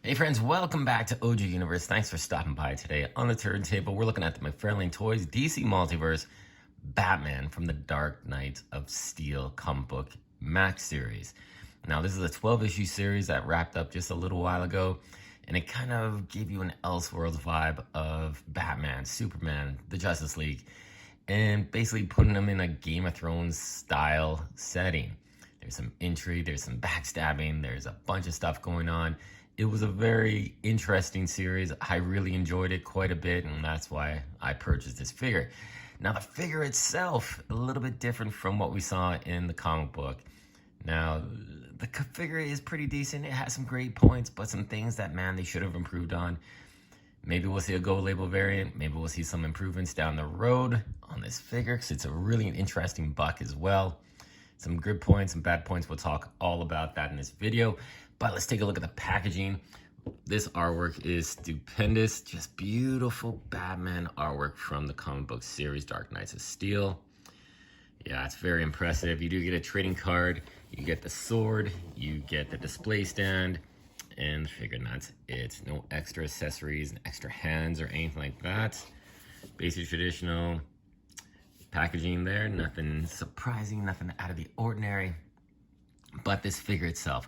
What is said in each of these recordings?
Hey friends, welcome back to OG Universe. Thanks for stopping by today. On the turntable, we're looking at the Mcfarlane Toys DC Multiverse Batman from the Dark Knight of Steel comic book Max series. Now, this is a 12-issue series that wrapped up just a little while ago, and it kind of gave you an Elseworlds vibe of Batman, Superman, the Justice League, and basically putting them in a Game of Thrones style setting. There's some intrigue, there's some backstabbing, there's a bunch of stuff going on. It was a very interesting series. I really enjoyed it quite a bit, and that's why I purchased this figure. Now, the figure itself, a little bit different from what we saw in the comic book. Now, the figure is pretty decent. It has some great points, but some things that, man, they should have improved on. Maybe we'll see a gold label variant. Maybe we'll see some improvements down the road on this figure, because it's a really interesting buck as well. Some good points, some bad points. We'll talk all about that in this video. But let's take a look at the packaging. This artwork is stupendous. Just beautiful Batman artwork from the comic book series Dark Knights of Steel. Yeah, it's very impressive. You do get a trading card. You get the sword. You get the display stand. And the figure, and that's it. No extra accessories, extra hands, or anything like that. Basic traditional packaging there. Nothing surprising, nothing out of the ordinary. But this figure itself,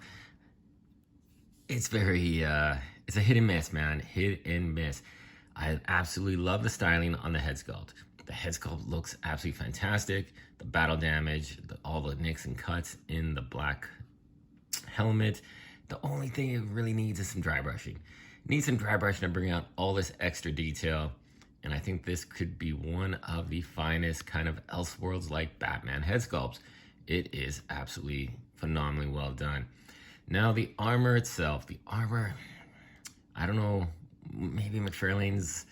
it's very, it's a hit and miss, man. Hit and miss. I absolutely love the styling on the head sculpt. The head sculpt looks absolutely fantastic. The battle damage, all the nicks and cuts in the black helmet. The only thing it really needs is some dry brushing. It needs some dry brushing to bring out all this extra detail. And I think this could be one of the finest kind of Elseworlds-like Batman head sculpts. It is absolutely phenomenally well done. Now, the armor itself, I don't know, maybe Mcfarlane's,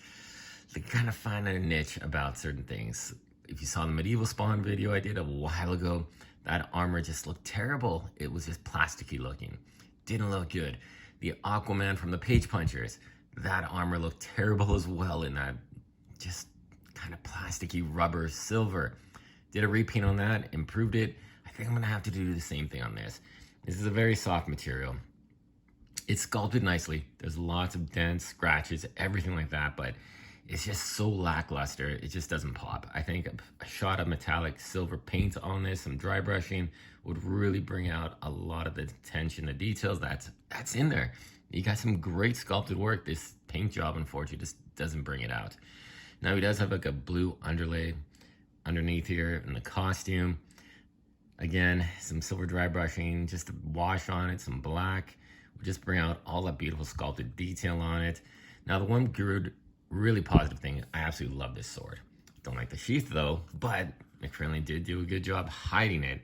they kind of find a niche about certain things. If you saw the Medieval Spawn video I did a while ago, that armor just looked terrible. It was just plasticky looking. Didn't look good. The Aquaman from the Page Punchers, that armor looked terrible as well in that just kind of plasticky rubber silver. Did a repaint on that, improved it. I think I'm gonna have to do the same thing on this. This is a very soft material. It's sculpted nicely. There's lots of dents, scratches, everything like that, but it's just so lackluster. It just doesn't pop. I think a shot of metallic silver paint on this, some dry brushing, would really bring out a lot of the tension, the details that's in there. You got some great sculpted work. This paint job, unfortunately, just doesn't bring it out. Now, he does have like a blue underlay underneath here in the costume. Again, some silver dry brushing, just a wash on it, some black. We'll just bring out all that beautiful sculpted detail on it. Now, the one good, really positive thing, I absolutely love this sword. Don't like the sheath though, but Mcfarlane did do a good job hiding it.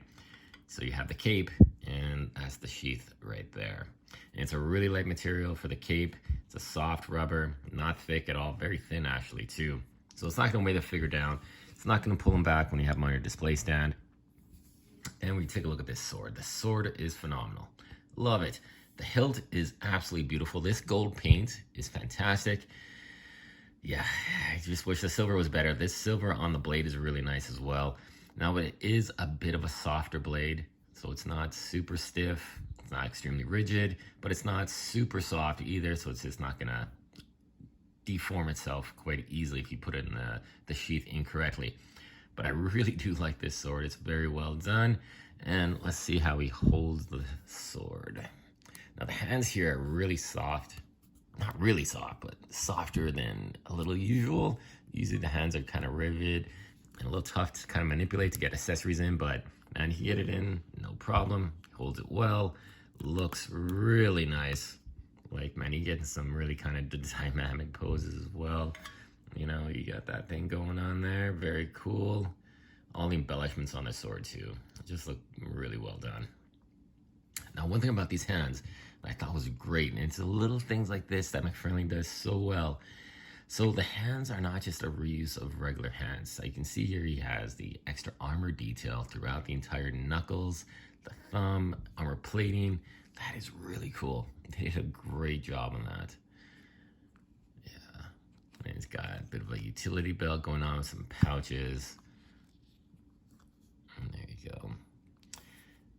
So you have the cape, and that's the sheath right there. And it's a really light material for the cape. It's a soft rubber, not thick at all, very thin actually too. So it's not gonna weigh the figure down. It's not gonna pull them back when you have them on your display stand. And we take a look at this sword. The sword is phenomenal. Love it. The hilt is absolutely beautiful. This gold paint is fantastic. Yeah, I just wish the silver was better. This silver on the blade is really nice as well. Now, it is a bit of a softer blade, so it's not super stiff. It's not extremely rigid, but it's not super soft either, so it's just not gonna deform itself quite easily if you put it in the sheath incorrectly. But I really do like this sword. It's very well done. And let's see how he holds the sword. Now, the hands here are really soft. Not really soft, but softer than a little usual. Usually the hands are kind of riveted and a little tough to kind of manipulate to get accessories in, but man, you get it in, no problem. Holds it well, looks really nice. Like, man, you get some really kind of dynamic poses as well. You know, you got that thing going on there, very cool. All the embellishments on the sword too, just look really well done. Now, one thing about these hands that I thought was great, and it's the little things like this that Mcfarlane does so well. So the hands are not just a reuse of regular hands. So you can see here he has the extra armor detail throughout the entire knuckles, the thumb, armor plating. That is really cool. They did a great job on that. Yeah, and it's got a bit of a utility belt going on with some pouches. And there you go.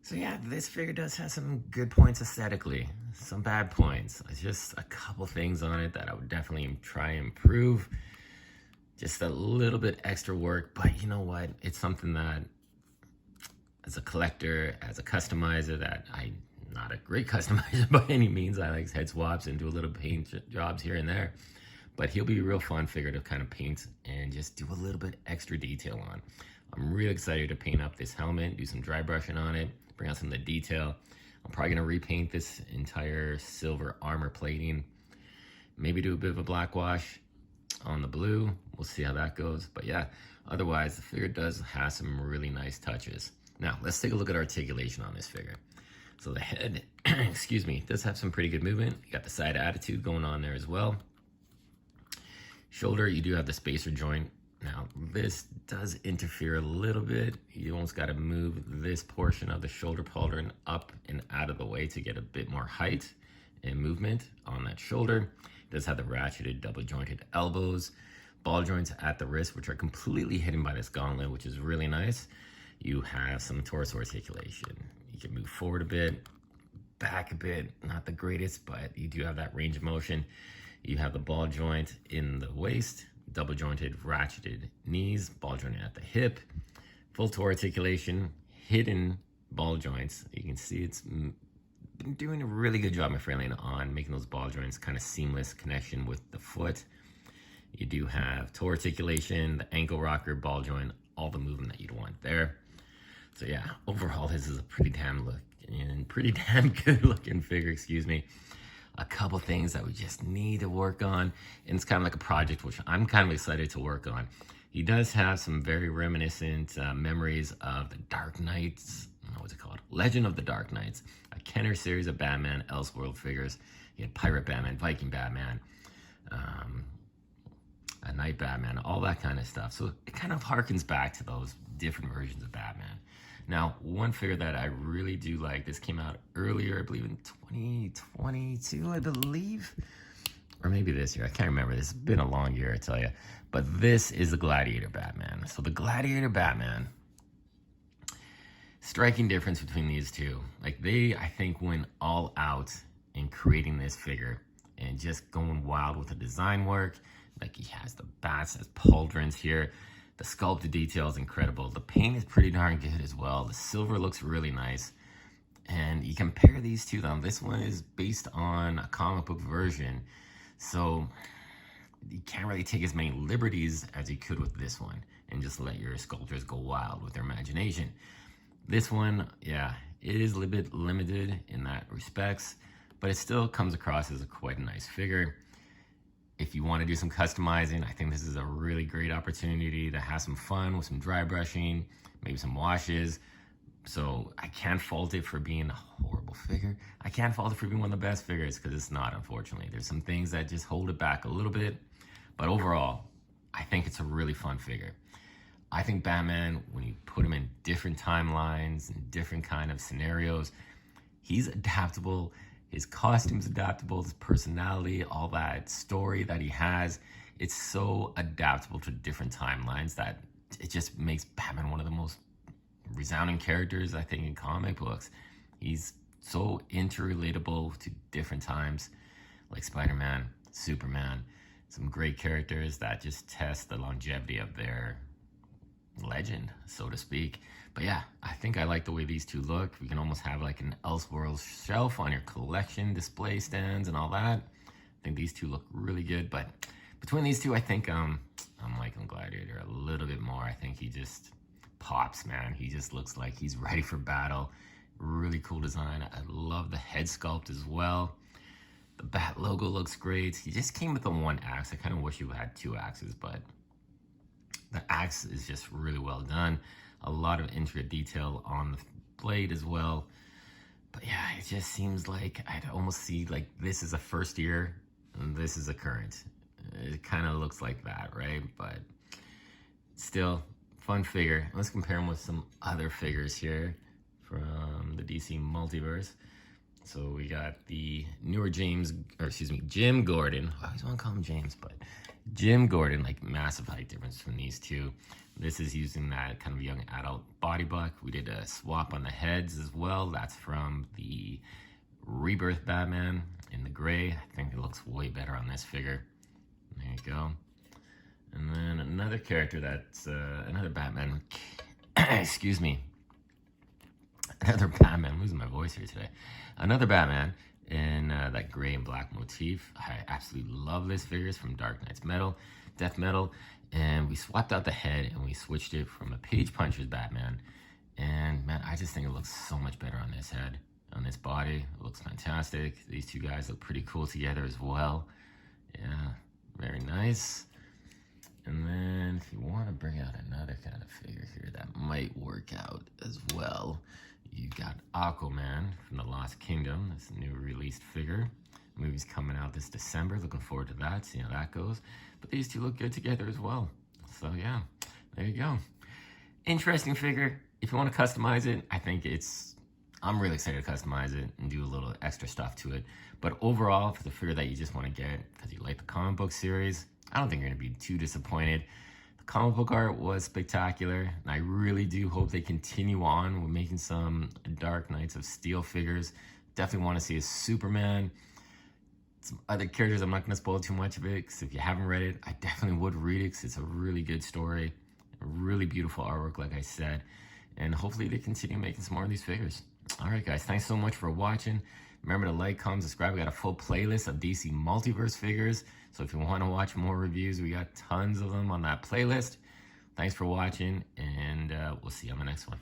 So yeah, this figure does have some good points aesthetically, some bad points. It's just a couple things on it that I would definitely try and improve. Just a little bit extra work, but you know what? It's something that as a collector, as a customizer, that I'm not a great customizer by any means. I like head swaps and do a little paint jobs here and there. But he'll be a real fun figure to kind of paint and just do a little bit extra detail on. I'm really excited to paint up this helmet, do some dry brushing on it, bring out some of the detail. I'm probably gonna repaint this entire silver armor plating. Maybe do a bit of a black wash on the blue. We'll see how that goes. But yeah, otherwise the figure does have some really nice touches. Now let's take a look at articulation on this figure. So the head, excuse me, does have some pretty good movement. You got the side attitude going on there as well. Shoulder, you do have the spacer joint. Now this does interfere a little bit. You almost got to move this portion of the shoulder pauldron up and out of the way to get a bit more height and movement on that shoulder. It does have the ratcheted double jointed elbows, ball joints at the wrist, which are completely hidden by this gauntlet, which is really nice. You have some torso articulation. You can move forward a bit, back a bit, not the greatest, but you do have that range of motion. You have the ball joint in the waist, double jointed ratcheted knees, ball joint at the hip, full toe articulation, hidden ball joints. You can see it's been doing a really good job, Mcfarlane, on making those ball joints kind of seamless connection with the foot. You do have toe articulation, the ankle rocker, ball joint, all the movement that you'd want there. So yeah, overall this is a pretty damn good looking figure, excuse me. A couple things that we just need to work on, and it's kind of like a project which I'm kind of excited to work on. He does have some very reminiscent memories of the Dark Knights, what's it called? Legend of the Dark Knights, a Kenner series of Batman Elseworld figures. He had Pirate Batman, Viking Batman, a Night Batman, all that kind of stuff. So it kind of harkens back to those different versions of Batman. Now, one figure that I really do like, this came out earlier, I believe in 2022, I believe, or maybe this year, I can't remember. This has been a long year, I tell you. But this is the Gladiator Batman. So the Gladiator Batman, striking difference between these two. Like they, I think, went all out in creating this figure and just going wild with the design work. Like he has the bats as pauldrons here. The sculpted detail is incredible. The paint is pretty darn good as well. The silver looks really nice. And you compare these two, though. This one is based on a comic book version. So you can't really take as many liberties as you could with this one and just let your sculptors go wild with their imagination. This one, yeah, it is a little bit limited in that respects, but it still comes across as quite a nice figure. If you want to do some customizing, I think this is a really great opportunity to have some fun with some dry brushing, maybe some washes. So I can't fault it for being a horrible figure. I can't fault it for being one of the best figures, because it's not, unfortunately. There's some things that just hold it back a little bit. But overall, I think it's a really fun figure. I think Batman, when you put him in different timelines and different kind of scenarios, he's adaptable. His costume's adaptable, his personality, all that story that he has, it's so adaptable to different timelines that it just makes Batman one of the most resounding characters, I think, in comic books. He's so interrelatable to different times, like Spider-Man, Superman, some great characters that just test the longevity of their legend, so to speak. But yeah, I think I like the way these two look. We can almost have like an Elseworlds shelf on your collection display stands and all that. I think these two look really good. But between these two, I think I'm liking Gladiator a little bit more. I think he just pops, man. He just looks like he's ready for battle. Really cool design. I love the head sculpt as well. The Bat logo looks great. He just came with the one axe. I kind of wish he had two axes, but the axe is just really well done. A lot of intricate detail on the blade as well. But yeah, it just seems like I'd almost see like this is a first year and this is a current. It kind of looks like that, right? But still, fun figure. Let's compare him with some other figures here from the DC Multiverse. So we got the newer Jim Gordon. I always want to call him James, but Jim Gordon, like massive height difference from these two. This is using that kind of young adult body buck. We did a swap on the heads as well. That's from the Rebirth Batman in the gray. I think it looks way better on this figure. There you go. And then another character that's another Batman. Excuse me. Another Batman. I'm losing my voice here today. Another Batman in that gray and black motif. I absolutely love this figure. It's from Dark Knight's Death Metal. And we swapped out the head and we switched it from a Page Puncher's Batman. And man, I just think it looks so much better on this head, on this body. It looks fantastic. These two guys look pretty cool together as well. Yeah, very nice. And then if you want to bring out another kind of figure here that might work out as well, you got Aquaman from the Lost Kingdom. This new released figure. The movie's coming out this December. Looking forward to that, see how that goes. But these two look good together as well. So yeah, there you go. Interesting figure. If you want to customize it, I think I'm really excited to customize it and do a little extra stuff to it. But overall, for the figure that you just want to get because you like the comic book series, I don't think you're going to be too disappointed. The comic book art was spectacular, and I really do hope they continue on with making some Dark Knights of Steel figures. Definitely want to see a Superman. Some other characters, I'm not going to spoil too much of it, because if you haven't read it, I definitely would read it, because it's a really good story. A really beautiful artwork, like I said. And hopefully they continue making some more of these figures. All right, guys, thanks so much for watching. Remember to like, comment, subscribe. We got a full playlist of DC Multiverse figures. So if you want to watch more reviews, we got tons of them on that playlist. Thanks for watching, and we'll see you on the next one.